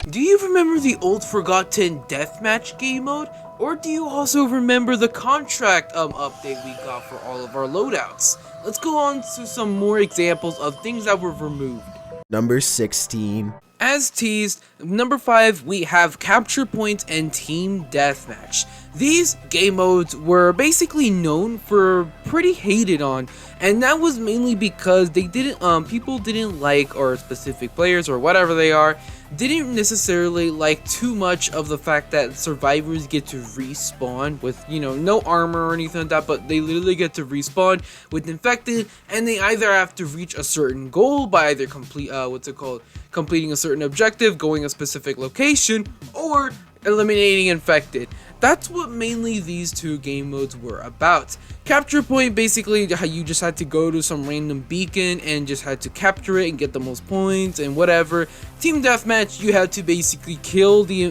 Do you remember the old forgotten deathmatch game mode? Or do you also remember the contract update we got for all of our loadouts? Let's go on to some more examples of things that were removed. Number 16. As teased, number 5, we have Capture Point and Team Deathmatch. These game modes were basically known for pretty hated on, and that was mainly because they didn't people didn't like, or specific players or whatever they are, didn't necessarily like too much of the fact that survivors get to respawn with, no armor or anything like that, but they literally get to respawn with infected, and they either have to reach a certain goal by either completing a certain objective, going a specific location, or eliminating infected. That's what mainly these two game modes were about. Capture Point, basically how you just had to go to some random beacon and just had to capture it and get the most points and whatever. Team Deathmatch, you had to basically kill the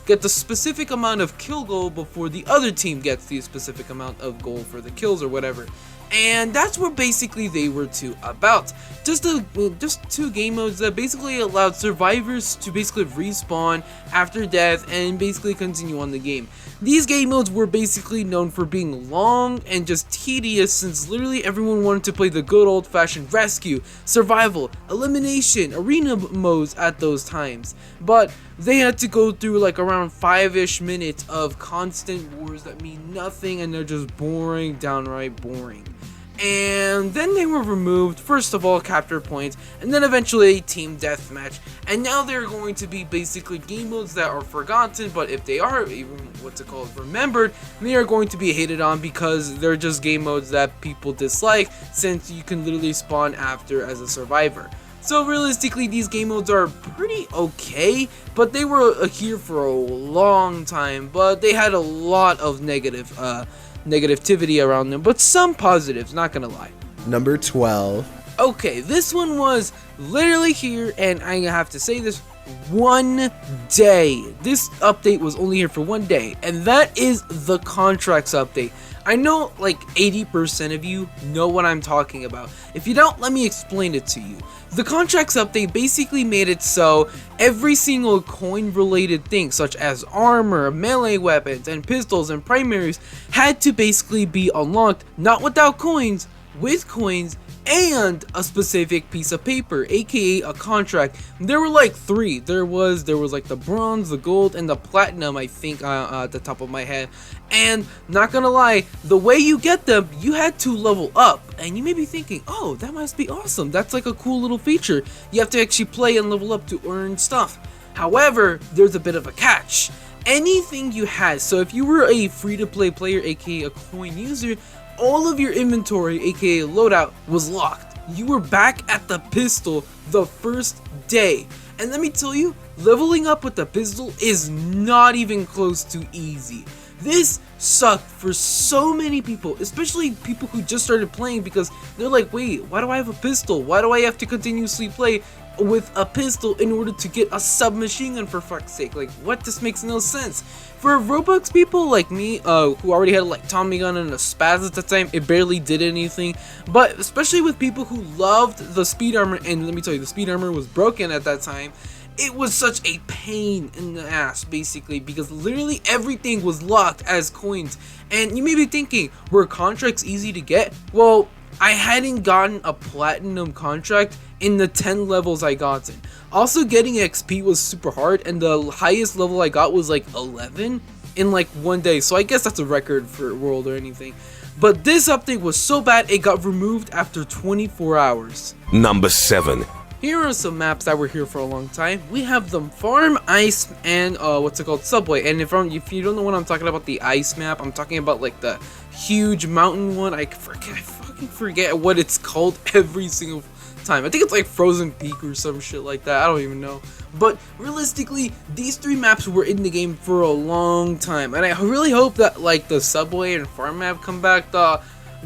get the specific amount of kill goal before the other team gets the specific amount of goal for the kills or whatever. And that's what basically they were two about. Just two game modes that basically allowed survivors to basically respawn after death and basically continue on the game. These game modes were basically known for being long and just tedious, since literally everyone wanted to play the good old-fashioned rescue, survival, elimination, arena modes at those times. But they had to go through like around 5-ish minutes of constant wars that mean nothing, and they're just boring, downright boring. And then they were removed, first of all Capture Points, and then eventually Team Deathmatch, and now they're going to be basically game modes that are forgotten, but if they are even remembered, they are going to be hated on because they're just game modes that people dislike, since you can literally spawn after as a survivor. So realistically, these game modes are pretty okay, but they were here for a long time, but they had a lot of negativity around them, but some positives, not gonna lie. Number 12. Okay, this one was literally here, and I have to say this, one day. This update was only here for one day, and that is the contracts update. I know like 80% of you know what I'm talking about. If you don't, let me explain it to you. The contracts update basically made it so every single coin related thing, such as armor, melee weapons, and pistols and primaries, had to basically be unlocked, not without coins, with coins, and a specific piece of paper, aka a contract. There were like 3. There was like the bronze, the gold, and the platinum, I think, at the top of my head. And not gonna lie, the way you get them, you had to level up. And you may be thinking, oh, that must be awesome, that's like a cool little feature. You have to actually play and level up to earn stuff. However, there's a bit of a catch. Anything you had, so if you were a free-to-play player, aka a coin user, all of your inventory, aka loadout, was locked. You were back at the pistol the first day. And let me tell you, leveling up with the pistol is not even close to easy. This sucked for so many people, especially people who just started playing, because they're like, wait, why do I have a pistol? Why do I have to continuously play with a pistol in order to get a submachine gun, for fuck's sake? Like, what? This makes no sense. For Roblox people like me, who already had like Tommy gun and a spaz at the time, it barely did anything. But especially with people who loved the speed armor, and let me tell you, the speed armor was broken at that time, it was such a pain in the ass, basically, because literally everything was locked as coins. And you may be thinking, were contracts easy to get? Well, I hadn't gotten a platinum contract in the 10 levels I got in. Also, getting XP was super hard, and the highest level I got was like 11 in like one day, so I guess that's a record for world or anything. But this update was so bad, it got removed after 24 hours. Number 7. Here are some maps that were here for a long time. We have the Farm, Ice, and Subway. And if you don't know what I'm talking about, the Ice map, I'm talking about like the huge mountain one. I fucking forget what it's called every single time. I think it's like Frozen Peak or some shit like that. I don't even know. But realistically, these 3 maps were in the game for a long time, and I really hope that like the Subway and Farm map come back.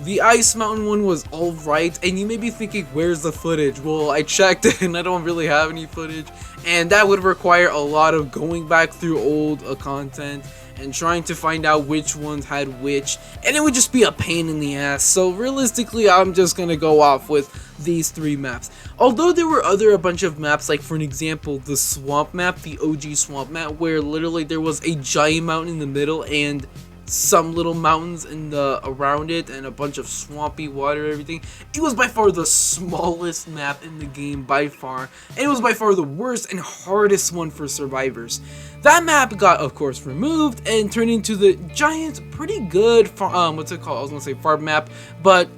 The Ice Mountain one was alright, and you may be thinking, where's the footage? Well, I checked and I don't really have any footage, and that would require a lot of going back through old content and trying to find out which ones had which, and it would just be a pain in the ass. So realistically, I'm just gonna go off with these 3 maps. Although there were a bunch of maps, like for an example, the swamp map, the OG swamp map, where literally there was a giant mountain in the middle and some little mountains in the around it and a bunch of swampy water, everything. It was by far the smallest map in the game by far, and it was by far the worst and hardest one for survivors. That map got, of course, removed and turned into the giant, pretty good what's it called? I was gonna say farm map, but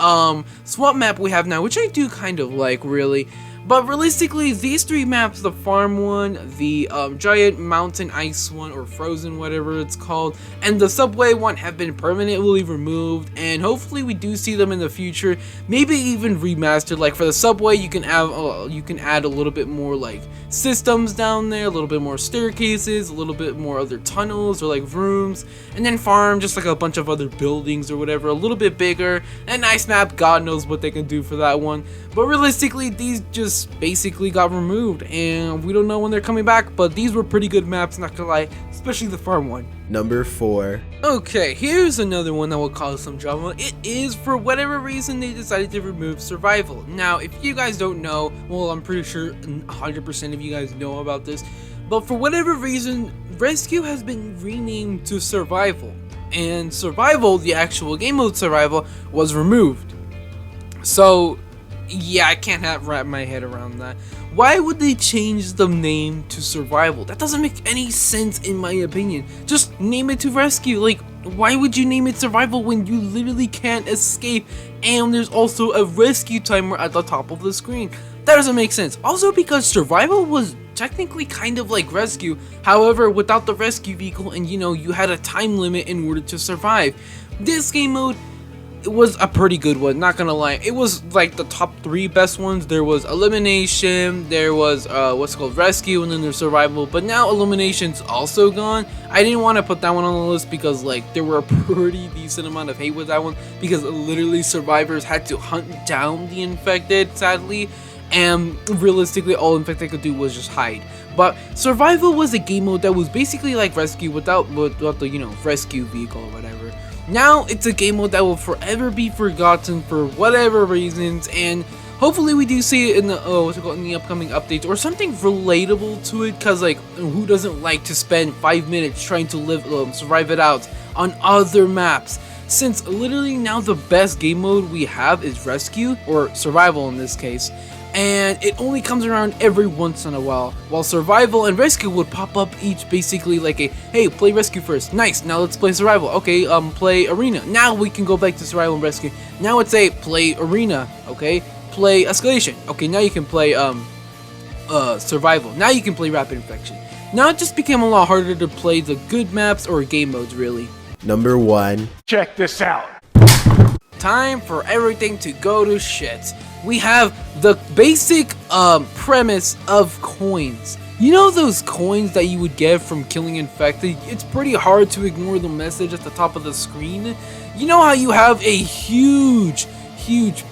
swamp map we have now, which I do kind of like, really. But realistically, these 3 maps, the farm one, the giant mountain ice one, or frozen, whatever it's called, and the subway one have been permanently removed, and hopefully we do see them in the future, maybe even remastered. Like for the subway, you can add a little bit more like systems down there, a little bit more staircases, a little bit more other tunnels or like rooms, and then farm just like a bunch of other buildings or whatever, a little bit bigger. And ice map, God knows what they can do for that one. But realistically, these just basically got removed, and we don't know when they're coming back, but these were pretty good maps, not gonna lie, especially the farm one. Number 4. Okay, here's another one that will cause some drama. It is, for whatever reason, they decided to remove survival. Now, if you guys don't know, well, I'm pretty sure 100% of you guys know about this, but for whatever reason, rescue has been renamed to survival, and survival, the actual game mode survival, was removed. So yeah, I can't wrap my head around that. Why would they change the name to survival? That doesn't make any sense in my opinion. Just name it to rescue. Like, why would you name it survival when you literally can't escape and there's also a rescue timer at the top of the screen? That doesn't make sense. Also, because survival was technically kind of like rescue, however without the rescue vehicle, and you had a time limit in order to survive. This game mode, it was a pretty good one, not gonna lie. It was like the top 3 best ones. There was elimination, there was what's called rescue, and then there's survival. But now elimination's also gone. I didn't want to put that one on the list because like there were a pretty decent amount of hate with that one, because literally survivors had to hunt down the infected, sadly, and realistically all infected could do was just hide. But survival was a game mode that was basically like rescue without the rescue vehicle or whatever. Now it's a game mode that will forever be forgotten for whatever reasons, and hopefully we do see it in the in the upcoming updates or something relatable to it. Cause like, who doesn't like to spend 5 minutes trying to survive it out on other maps? Since literally now the best game mode we have is rescue, or survival in this case, and it only comes around every once in a while survival and rescue would pop up each basically like a, hey, play rescue first, nice, now let's play survival, okay, play arena, now we can go back to survival and rescue, now it's a play arena, okay, play escalation, okay, now you can play survival, now you can play rapid infection. Now it just became a lot harder to play the good maps or game modes, really. Number 1. Check this out. Time for everything to go to shit. We have the basic premise of coins. You know those coins that you would get from killing infected? It's pretty hard to ignore the message at the top of the screen. You know how you have a huge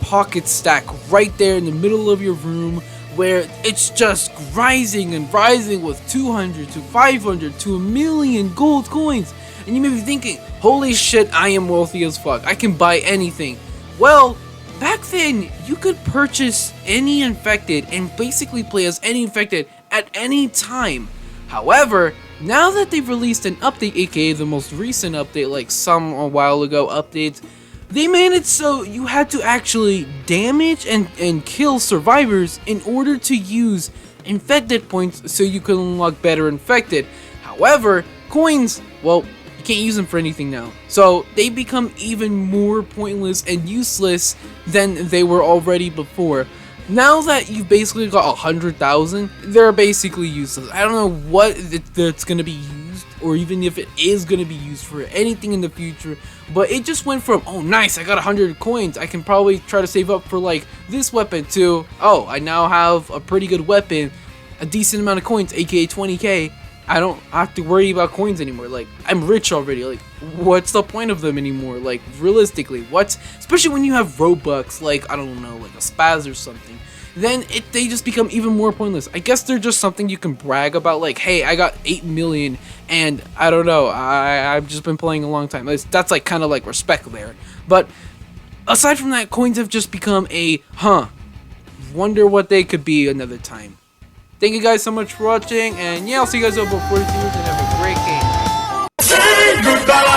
pocket stack right there in the middle of your room, where it's just rising and rising with 200 to 500 to a million gold coins, and you may be thinking, holy shit, I am wealthy as fuck, I can buy anything. Well, back then you could purchase any infected and basically play as any infected at any time. However, now that they've released an update, aka the most recent update, like a while ago updates, they made it so you had to actually damage and kill survivors in order to use infected points so you could unlock better infected. However, coins, well, you can't use them for anything now. So they become even more pointless and useless than they were already before. Now that you've basically got 100,000, they're basically useless. I don't know what it's going to be used, or even if it is going to be used for anything in the future, but it just went from, oh nice, I got 100 coins, I can probably try to save up for like this weapon, to, oh, I now have a pretty good weapon, a decent amount of coins, aka 20k, I don't have to worry about coins anymore. Like, I'm rich already. Like, what's the point of them anymore? Like, realistically, especially when you have Robux, like, I don't know, like a spaz or something, then they just become even more pointless. I guess they're just something you can brag about, like, hey, I got 8 million, and I don't know, I've just been playing a long time. That's like kind of like respect there. But aside from that, coins have just become wonder what they could be another time. Thank you guys so much for watching, and yeah, I'll see you guys over 42 and have a great game. Say goodbye.